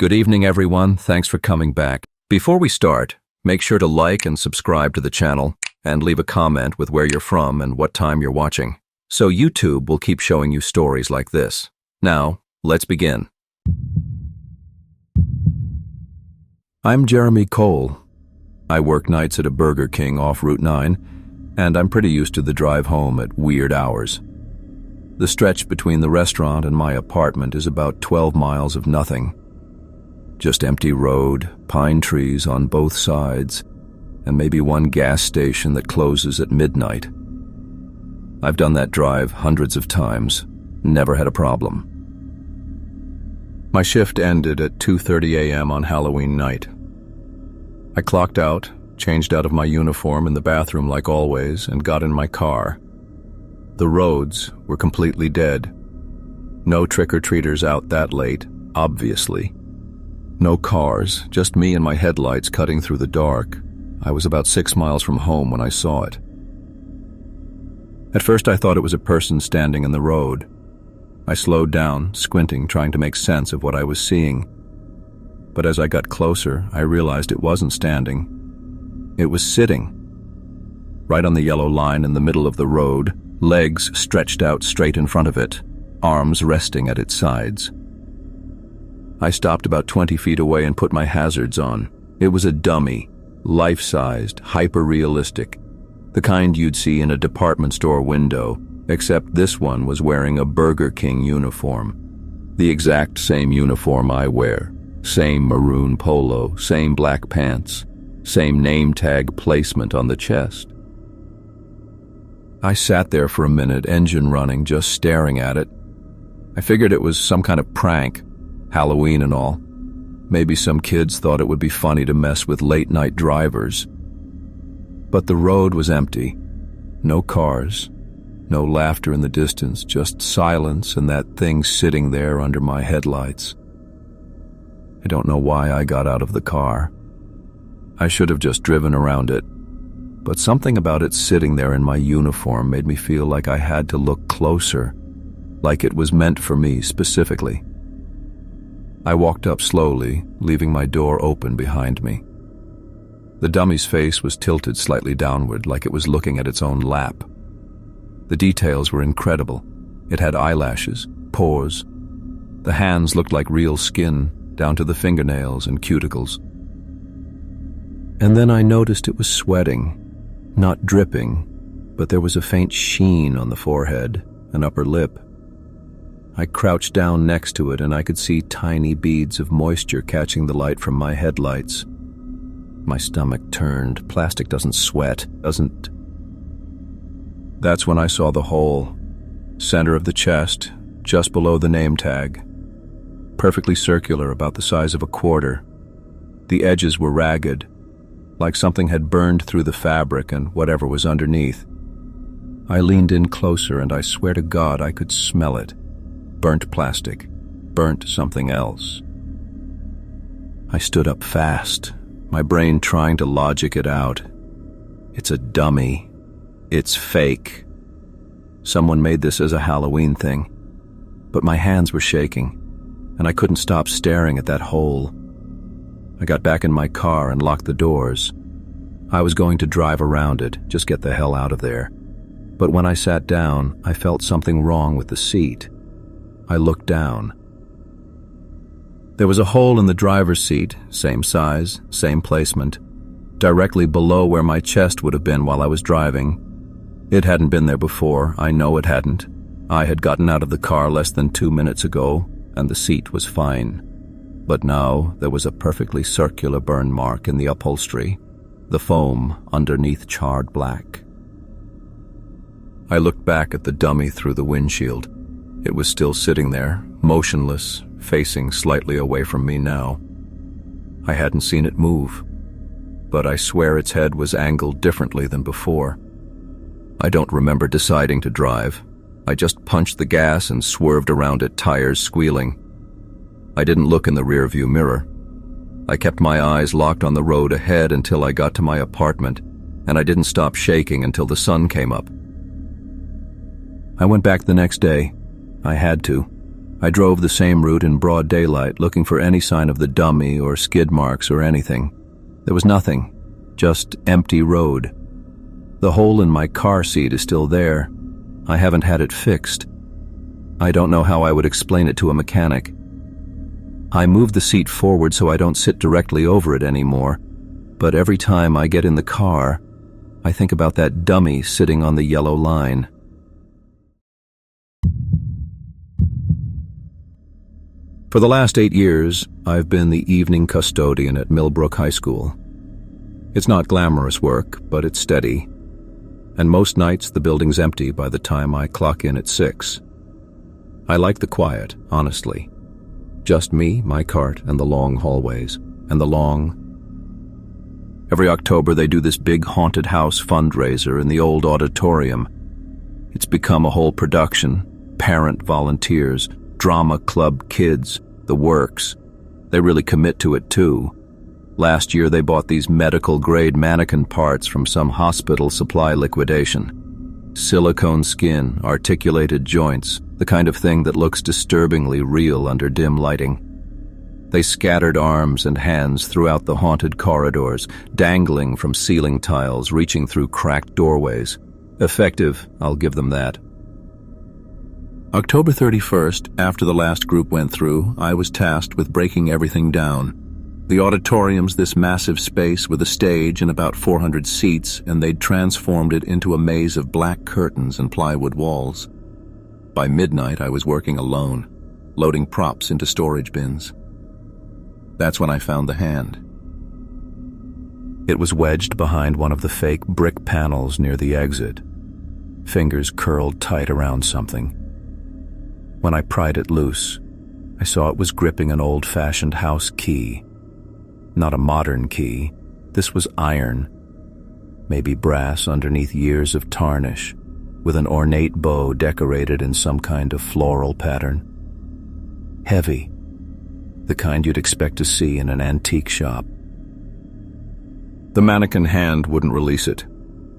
Good evening, everyone. Thanks for coming back. Before we start, make sure to like and subscribe to the channel and leave a comment with where you're from and what time you're watching, so YouTube will keep showing you stories like this. Now, let's begin. I'm Jeremy Cole. I work nights at a Burger King off Route 9, and I'm pretty used to the drive home at weird hours. The stretch between the restaurant and my apartment is about 12 miles of nothing. Just empty road, pine trees on both sides, and maybe one gas station that closes at midnight. I've done that drive hundreds of times, never had a problem. My shift ended at 2:30 a.m. on Halloween night. I clocked out, changed out of my uniform in the bathroom like always, and got in my car. The roads were completely dead. No trick-or-treaters out that late, obviously. No cars, just me and my headlights cutting through the dark. I was about 6 miles from home when I saw it. At first I thought it was a person standing in the road. I slowed down, squinting, trying to make sense of what I was seeing. But as I got closer, I realized it wasn't standing. It was sitting. Right on the yellow line in the middle of the road, legs stretched out straight in front of it, arms resting at its sides. I stopped about 20 feet away and put my hazards on. It was a dummy, life-sized, hyper-realistic, the kind you'd see in a department store window, except this one was wearing a Burger King uniform. The exact same uniform I wear. Same maroon polo, same black pants, same name tag placement on the chest. I sat there for a minute, engine running, just staring at it. I figured it was some kind of prank, Halloween and all. Maybe some kids thought it would be funny to mess with late-night drivers. But the road was empty. No cars, no laughter in the distance, just silence and that thing sitting there under my headlights. I don't know why I got out of the car. I should have just driven around it. But something about it sitting there in my uniform made me feel like I had to look closer, like it was meant for me specifically. I walked up slowly, leaving my door open behind me. The dummy's face was tilted slightly downward, like it was looking at its own lap. The details were incredible. It had eyelashes, pores. The hands looked like real skin, down to the fingernails and cuticles. And then I noticed it was sweating, not dripping, but there was a faint sheen on the forehead and upper lip. I crouched down next to it and I could see tiny beads of moisture catching the light from my headlights. My stomach turned. Plastic doesn't sweat, doesn't. That's when I saw the hole, center of the chest, just below the name tag. Perfectly circular, about the size of a quarter. The edges were ragged, like something had burned through the fabric and whatever was underneath. I leaned in closer and I swear to God I could smell it. Burnt plastic, burnt something else. I stood up fast, my brain trying to logic it out. It's a dummy. It's fake. Someone made this as a Halloween thing. But my hands were shaking, and I couldn't stop staring at that hole. I got back in my car and locked the doors. I was going to drive around it, just get the hell out of there. But when I sat down, I felt something wrong with the seat. I looked down. There was a hole in the driver's seat, same size, same placement, directly below where my chest would have been while I was driving. It hadn't been there before, I know it hadn't. I had gotten out of the car less than 2 minutes ago, and the seat was fine. But now there was a perfectly circular burn mark in the upholstery, the foam underneath charred black. I looked back at the dummy through the windshield. It was still sitting there, motionless, facing slightly away from me now. I hadn't seen it move, but I swear its head was angled differently than before. I don't remember deciding to drive. I just punched the gas and swerved around it, tires squealing. I didn't look in the rearview mirror. I kept my eyes locked on the road ahead until I got to my apartment, and I didn't stop shaking until the sun came up. I went back the next day. I had to. I drove the same route in broad daylight, looking for any sign of the dummy or skid marks or anything. There was nothing, just empty road. The hole in my car seat is still there. I haven't had it fixed. I don't know how I would explain it to a mechanic. I moved the seat forward so I don't sit directly over it anymore, but every time I get in the car, I think about that dummy sitting on the yellow line. For the last 8 years, I've been the evening custodian at Millbrook High School. It's not glamorous work, but it's steady. And most nights the building's empty by the time I clock in at 6. I like the quiet, honestly. Just me, my cart, and the long hallways. Every October they do this big haunted house fundraiser in the old auditorium. It's become a whole production. Parent volunteers, drama club kids, the works. They really commit to it too. Last year they bought these medical-grade mannequin parts from some hospital supply liquidation. Silicone skin, articulated joints, the kind of thing that looks disturbingly real under dim lighting. They scattered arms and hands throughout the haunted corridors, dangling from ceiling tiles, reaching through cracked doorways. Effective, I'll give them that. October 31st, after the last group went through, I was tasked with breaking everything down. The auditorium's this massive space with a stage and about 400 seats, and they'd transformed it into a maze of black curtains and plywood walls. By midnight, I was working alone, loading props into storage bins. That's when I found the hand. It was wedged behind one of the fake brick panels near the exit, fingers curled tight around something. When I pried it loose, I saw it was gripping an old-fashioned house key. Not a modern key. This was iron, maybe brass underneath years of tarnish, with an ornate bow decorated in some kind of floral pattern. Heavy, the kind you'd expect to see in an antique shop. The mannequin hand wouldn't release it.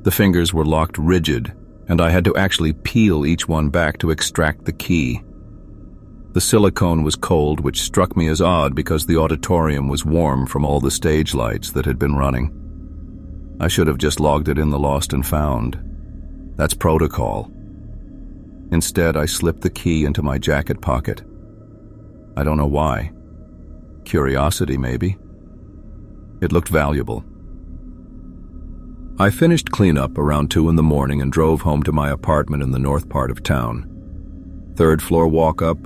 The fingers were locked rigid, and I had to actually peel each one back to extract the key. The silicone was cold, which struck me as odd because the auditorium was warm from all the stage lights that had been running. I should have just logged it in the lost and found. That's protocol. Instead, I slipped the key into my jacket pocket. I don't know why. Curiosity, maybe. It looked valuable. I finished cleanup around 2 in the morning and drove home to my apartment in the north part of town. 3rd floor walk-up,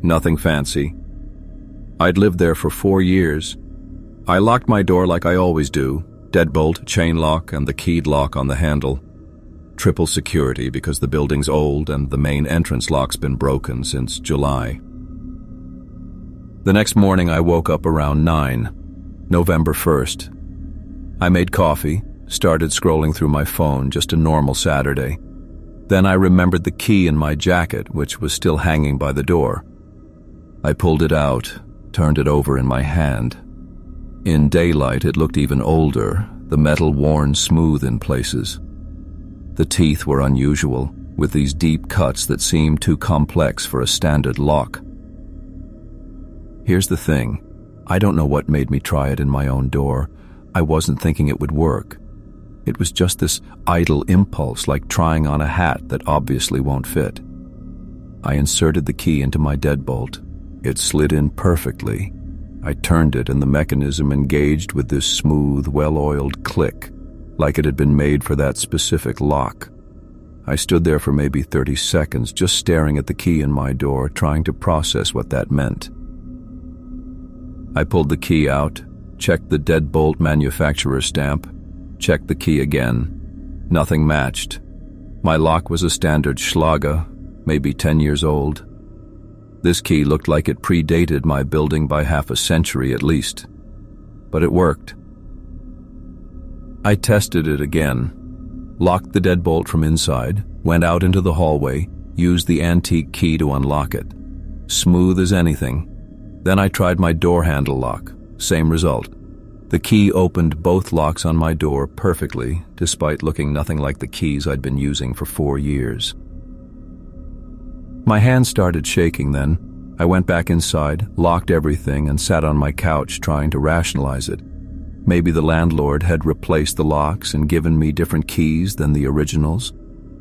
nothing fancy. I'd lived there for 4 years. I locked my door like I always do, deadbolt, chain lock, and the keyed lock on the handle. Triple security because the building's old and the main entrance lock's been broken since July. The next morning I woke up around 9, November 1st. I made coffee, started scrolling through my phone, just a normal Saturday. Then I remembered the key in my jacket, which was still hanging by the door. I pulled it out, turned it over in my hand. In daylight, it looked even older, the metal worn smooth in places. The teeth were unusual, with these deep cuts that seemed too complex for a standard lock. Here's the thing. I don't know what made me try it in my own door. I wasn't thinking it would work. It was just this idle impulse, like trying on a hat that obviously won't fit. I inserted the key into my deadbolt. It slid in perfectly. I turned it and the mechanism engaged with this smooth, well-oiled click, like it had been made for that specific lock. I stood there for maybe 30 seconds, just staring at the key in my door, trying to process what that meant. I pulled the key out, checked the deadbolt manufacturer stamp, checked the key again. Nothing matched. My lock was a standard Schlager, maybe 10 years old. This key looked like it predated my building by half a century at least. But it worked. I tested it again, locked the deadbolt from inside, went out into the hallway, used the antique key to unlock it. Smooth as anything. Then I tried my door handle lock. Same result. The key opened both locks on my door perfectly, despite looking nothing like the keys I'd been using for 4 years. My hand started shaking then. I went back inside, locked everything, and sat on my couch trying to rationalize it. Maybe the landlord had replaced the locks and given me different keys than the originals.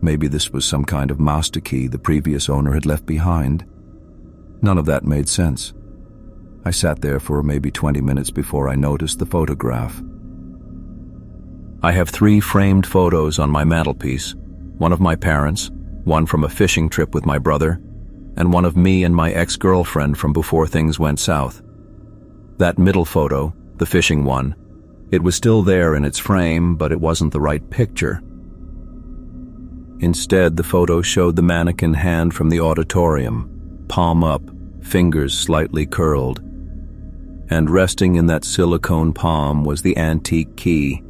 Maybe this was some kind of master key the previous owner had left behind. None of that made sense. I sat there for maybe 20 minutes before I noticed the photograph. I have 3 framed photos on my mantelpiece, one of my parents, one from a fishing trip with my brother, and one of me and my ex-girlfriend from before things went south. That middle photo, the fishing one, it was still there in its frame, but it wasn't the right picture. Instead, the photo showed the mannequin hand from the auditorium, palm up, fingers slightly curled. And resting in that silicone palm was the antique key,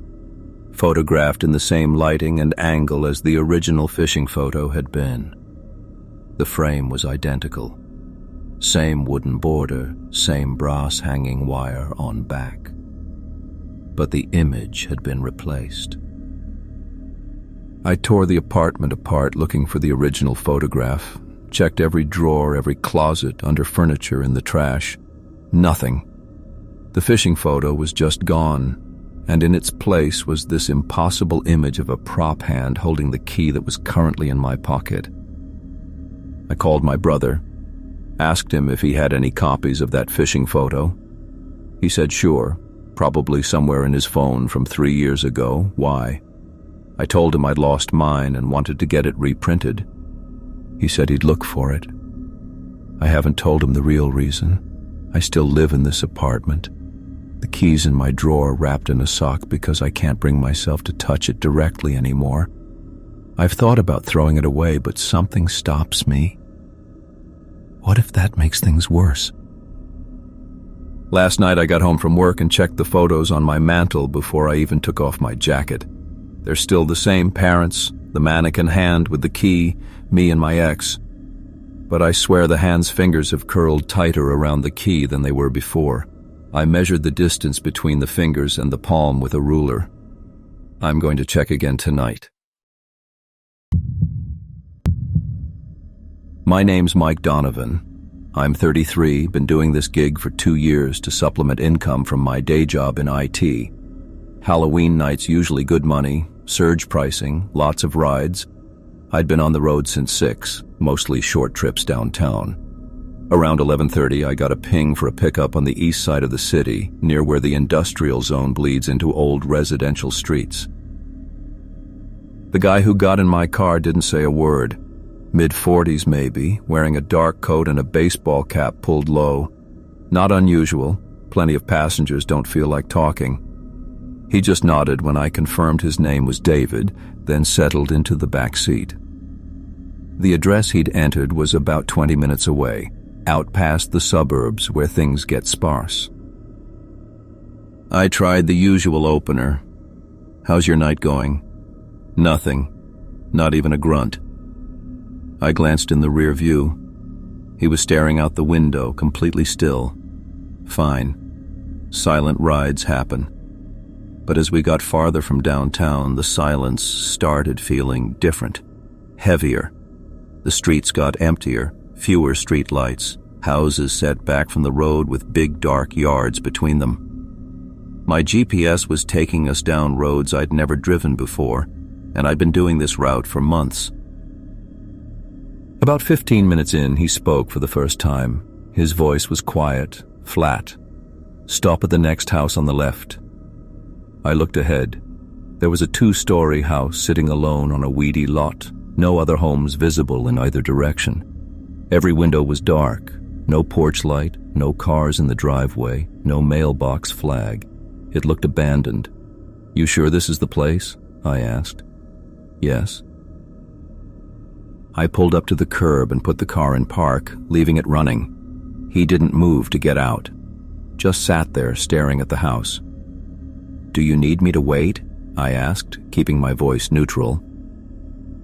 photographed in the same lighting and angle as the original fishing photo had been. The frame was identical. Same wooden border, same brass hanging wire on back. But the image had been replaced. I tore the apartment apart looking for the original photograph, checked every drawer, every closet, under furniture, in the trash. Nothing. The fishing photo was just gone, and in its place was this impossible image of a prop hand holding the key that was currently in my pocket. I called my brother, asked him if he had any copies of that fishing photo. He said sure, probably somewhere in his phone from 3 years ago. Why? I told him I'd lost mine and wanted to get it reprinted. He said he'd look for it. I haven't told him the real reason. I still live in this apartment. The key's in my drawer wrapped in a sock because I can't bring myself to touch it directly anymore. I've thought about throwing it away, but something stops me. What if that makes things worse? Last night I got home from work and checked the photos on my mantle before I even took off my jacket. They're still the same parents, the mannequin hand with the key, me and my ex. But I swear the hand's fingers have curled tighter around the key than they were before. I measured the distance between the fingers and the palm with a ruler. I'm going to check again tonight. My name's Mike Donovan. I'm 33, been doing this gig for 2 years to supplement income from my day job in IT. Halloween nights usually good money, surge pricing, lots of rides. I'd been on the road since 6, mostly short trips downtown. Around 11:30, I got a ping for a pickup on the east side of the city, near where the industrial zone bleeds into old residential streets. The guy who got in my car didn't say a word. Mid-40s maybe, wearing a dark coat and a baseball cap pulled low. Not unusual. Plenty of passengers don't feel like talking. He just nodded when I confirmed his name was David, then settled into the back seat. The address he'd entered was about 20 minutes away, out past the suburbs where things get sparse. I tried the usual opener. How's your night going? Nothing. Not even a grunt. I glanced in the rear view. He was staring out the window, completely still. Fine. Silent rides happen. But as we got farther from downtown, the silence started feeling different, heavier. The streets got emptier, fewer street lights, houses set back from the road with big dark yards between them. My GPS was taking us down roads I'd never driven before, and I'd been doing this route for months. About 15 minutes in, he spoke for the first time. His voice was quiet, flat. Stop at the next house on the left. I looked ahead. There was a 2-story house sitting alone on a weedy lot, no other homes visible in either direction. Every window was dark, no porch light, no cars in the driveway, no mailbox flag. It looked abandoned. "You sure this is the place?" I asked. "Yes." I pulled up to the curb and put the car in park, leaving it running. He didn't move to get out, just sat there staring at the house. "Do you need me to wait?" I asked, keeping my voice neutral.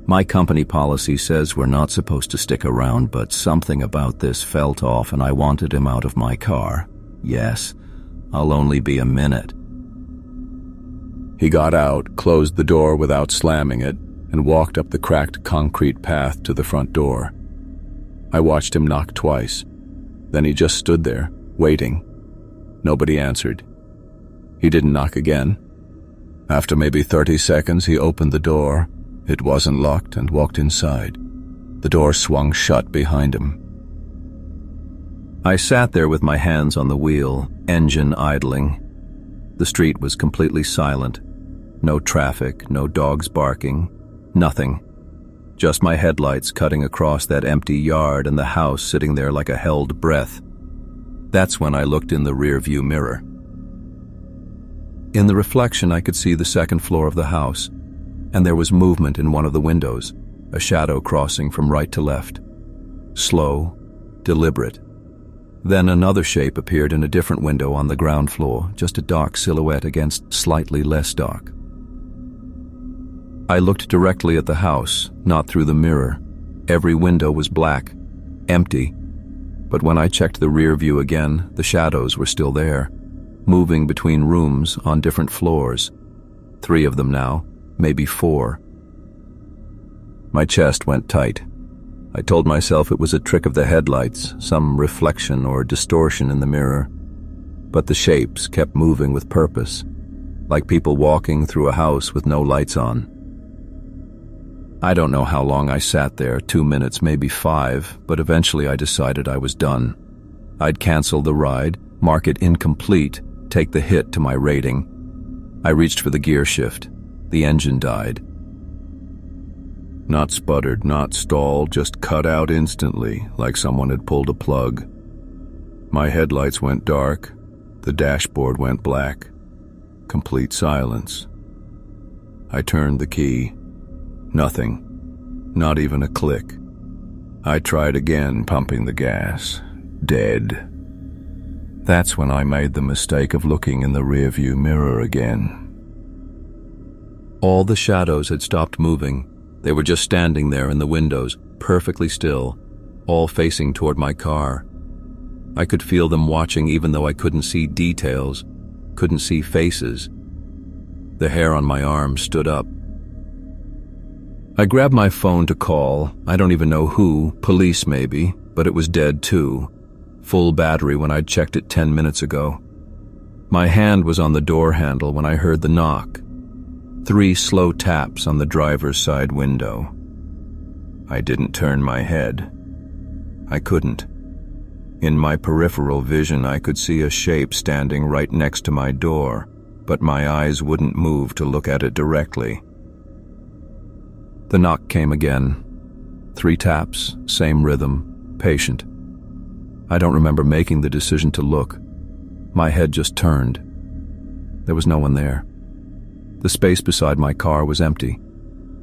My company policy says we're not supposed to stick around, but something about this felt off and I wanted him out of my car. "Yes, I'll only be a minute." He got out, closed the door without slamming it, and walked up the cracked concrete path to the front door. I watched him knock twice. Then he just stood there, waiting. Nobody answered. He didn't knock again. After maybe 30 seconds, he opened the door. It wasn't locked, and walked inside. The door swung shut behind him. I sat there with my hands on the wheel, engine idling. The street was completely silent. No traffic, no dogs barking, nothing. Just my headlights cutting across that empty yard and the house sitting there like a held breath. That's when I looked in the rear-view mirror. In the reflection, I could see the second floor of the house, and there was movement in one of the windows, a shadow crossing from right to left. Slow, deliberate. Then another shape appeared in a different window on the ground floor, just a dark silhouette against slightly less dark. I looked directly at the house, not through the mirror. Every window was black, empty. But when I checked the rear view again, the shadows were still there, moving between rooms on different floors. 3 of them now, maybe 4. My chest went tight. I told myself it was a trick of the headlights, some reflection or distortion in the mirror. But the shapes kept moving with purpose, like people walking through a house with no lights on. I don't know how long I sat there, 2 minutes, maybe 5, but eventually I decided I was done. I'd cancel the ride, mark it incomplete, take the hit to my rating. I reached for the gear shift. The engine died. Not sputtered, not stalled, just cut out instantly, like someone had pulled a plug. My headlights went dark. The dashboard went black. Complete silence. I turned the key. Nothing. Not even a click. I tried again, pumping the gas. Dead. That's when I made the mistake of looking in the rearview mirror again. All the shadows had stopped moving. They were just standing there in the windows, perfectly still, all facing toward my car. I could feel them watching even though I couldn't see details, couldn't see faces. The hair on my arm stood up. I grabbed my phone to call. I don't even know who, police maybe, but it was dead too. Full battery when I'd checked it 10 minutes ago. My hand was on the door handle when I heard the knock. 3 slow taps on the driver's side window. I didn't turn my head. I couldn't. In my peripheral vision, I could see a shape standing right next to my door, but my eyes wouldn't move to look at it directly. The knock came again. 3 taps, same rhythm, patient. I don't remember making the decision to look. My head just turned. There was no one there. The space beside my car was empty,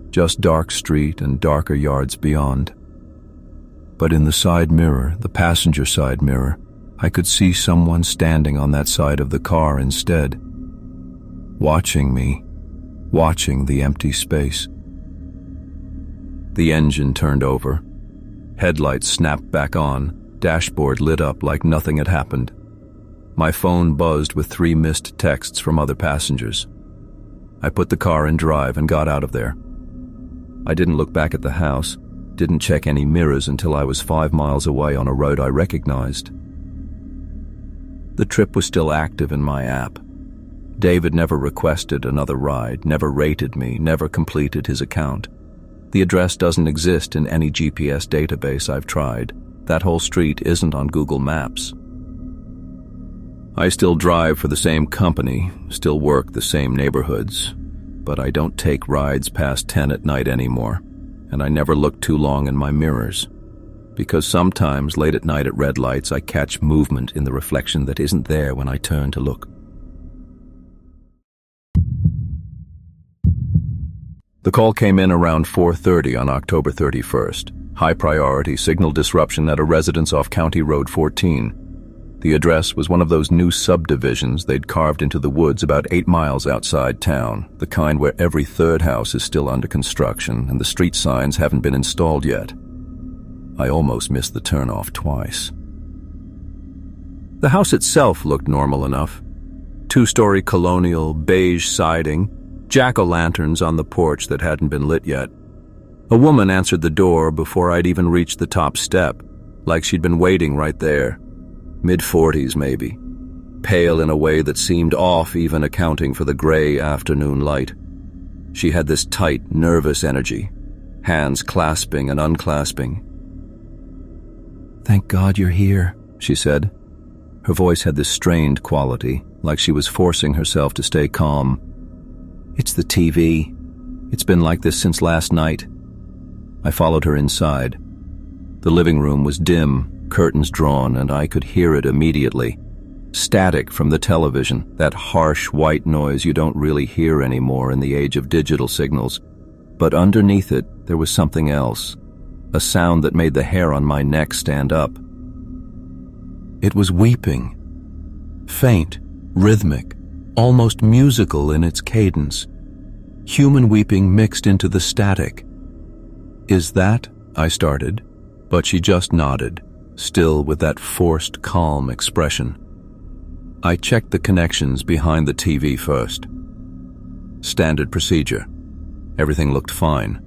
just dark street and darker yards beyond. But in the side mirror, the passenger side mirror, I could see someone standing on that side of the car instead, watching me, watching the empty space. The engine turned over. Headlights snapped back on, dashboard lit up like nothing had happened. My phone buzzed with 3 missed texts from other passengers. I put the car in drive and got out of there. I didn't look back at the house, didn't check any mirrors until I was 5 miles away on a road I recognized. The trip was still active in my app. David never requested another ride, never rated me, never completed his account. The address doesn't exist in any GPS database I've tried. That whole street isn't on Google Maps. I still drive for the same company, still work the same neighborhoods, but I don't take rides past 10 at night anymore, and I never look too long in my mirrors, because sometimes late at night at red lights I catch movement in the reflection that isn't there when I turn to look. The call came in around 4:30 on October 31st. High priority signal disruption at a residence off County Road 14. The address was one of those new subdivisions they'd carved into the woods about 8 miles outside town, the kind where every 3rd house is still under construction and the street signs haven't been installed yet. I almost missed the turnoff twice. The house itself looked normal enough. 2-story colonial, beige siding, jack-o'-lanterns on the porch that hadn't been lit yet. A woman answered the door before I'd even reached the top step, like she'd been waiting right there. mid-40s maybe, pale in a way that seemed off even accounting for the gray afternoon light. She had this tight, nervous energy, hands clasping and unclasping. "Thank God you're here," she said. Her voice had this strained quality, like she was forcing herself to stay calm. "It's the TV. It's been like this since last night." I followed her inside. The living room was dim, curtains drawn, and I could hear it immediately. Static from the television, that harsh white noise you don't really hear anymore in the age of digital signals. But underneath it, there was something else, a sound that made the hair on my neck stand up. It was weeping. Faint, rhythmic, almost musical in its cadence. Human weeping mixed into the static. "Is that?" I started, but she just nodded, still with that forced, calm expression. I checked the connections behind the TV first. Standard procedure. Everything looked fine.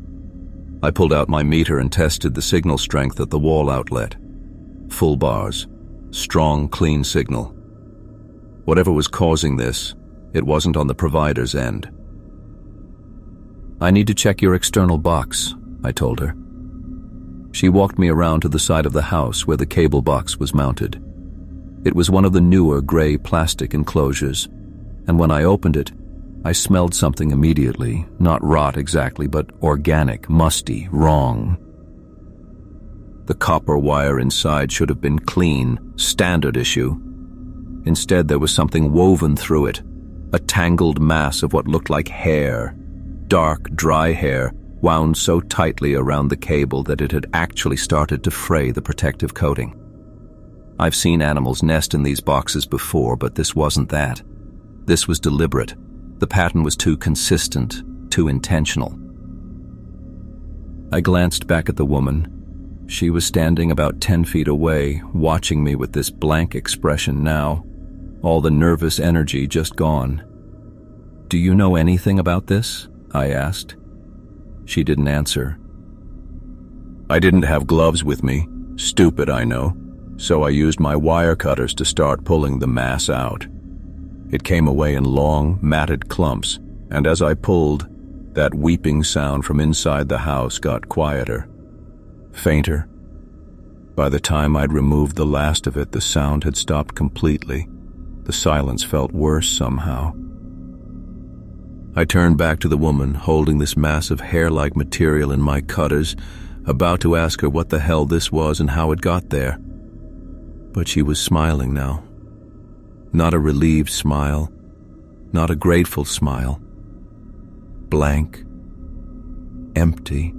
I pulled out my meter and tested the signal strength at the wall outlet. Full bars. Strong, clean signal. Whatever was causing this, it wasn't on the provider's end. "I need to check your external box," I told her. She walked me around to the side of the house where the cable box was mounted. It was one of the newer gray plastic enclosures, and when I opened it, I smelled something immediately, not rot exactly, but organic, musty, wrong. The copper wire inside should have been clean, standard issue. Instead, there was something woven through it, a tangled mass of what looked like hair, dark, dry hair, wound so tightly around the cable that it had actually started to fray the protective coating. I've seen animals nest in these boxes before, but this wasn't that. This was deliberate. The pattern was too consistent, too intentional. I glanced back at the woman. She was standing about 10 feet away, watching me with this blank expression now, all the nervous energy just gone. "Do you know anything about this?" I asked. She didn't answer. "I didn't have gloves with me. Stupid, I know. So I used my wire cutters to start pulling the mass out. It came away in long, matted clumps, and as I pulled, that weeping sound from inside the house got quieter. Fainter. By the time I'd removed the last of it, the sound had stopped completely. The silence felt worse somehow. I turned back to the woman, holding this mass of hair-like material in my cutters, about to ask her what the hell this was and how it got there. But she was smiling now. Not a relieved smile, not a grateful smile. Blank. Empty.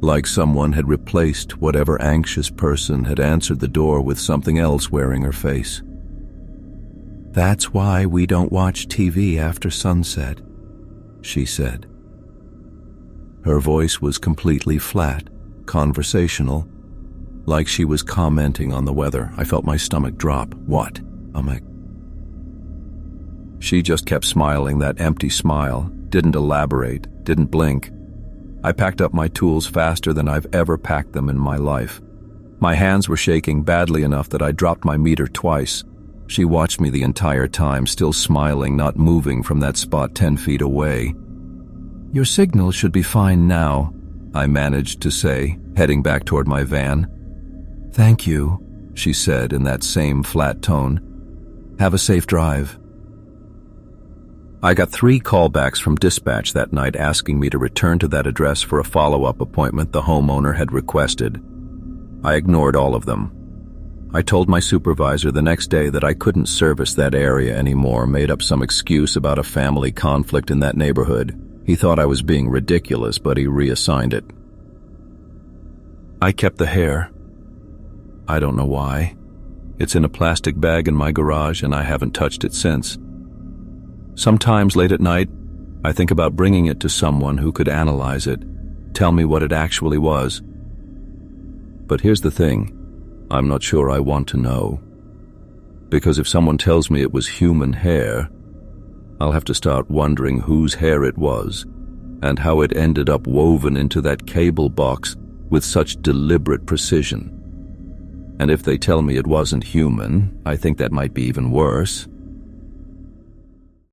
Like someone had replaced whatever anxious person had answered the door with something else wearing her face. "That's why we don't watch TV after sunset," she said. Her voice was completely flat, conversational, like she was commenting on the weather. I felt my stomach drop. What? She just kept smiling, that empty smile, didn't elaborate, didn't blink. I packed up my tools faster than I've ever packed them in my life. My hands were shaking badly enough that I dropped my meter twice. She watched me the entire time, still smiling, not moving from that spot 10 feet away. "Your signal should be fine now," I managed to say, heading back toward my van. "Thank you," she said in that same flat tone. "Have a safe drive." I got 3 callbacks from dispatch that night asking me to return to that address for a follow-up appointment the homeowner had requested. I ignored all of them. I told my supervisor the next day that I couldn't service that area anymore, made up some excuse about a family conflict in that neighborhood. He thought I was being ridiculous, but he reassigned it. I kept the hair. I don't know why. It's in a plastic bag in my garage and I haven't touched it since. Sometimes late at night, I think about bringing it to someone who could analyze it, tell me what it actually was. But here's the thing, I'm not sure I want to know. Because if someone tells me it was human hair, I'll have to start wondering whose hair it was and how it ended up woven into that cable box with such deliberate precision. And if they tell me it wasn't human, I think that might be even worse.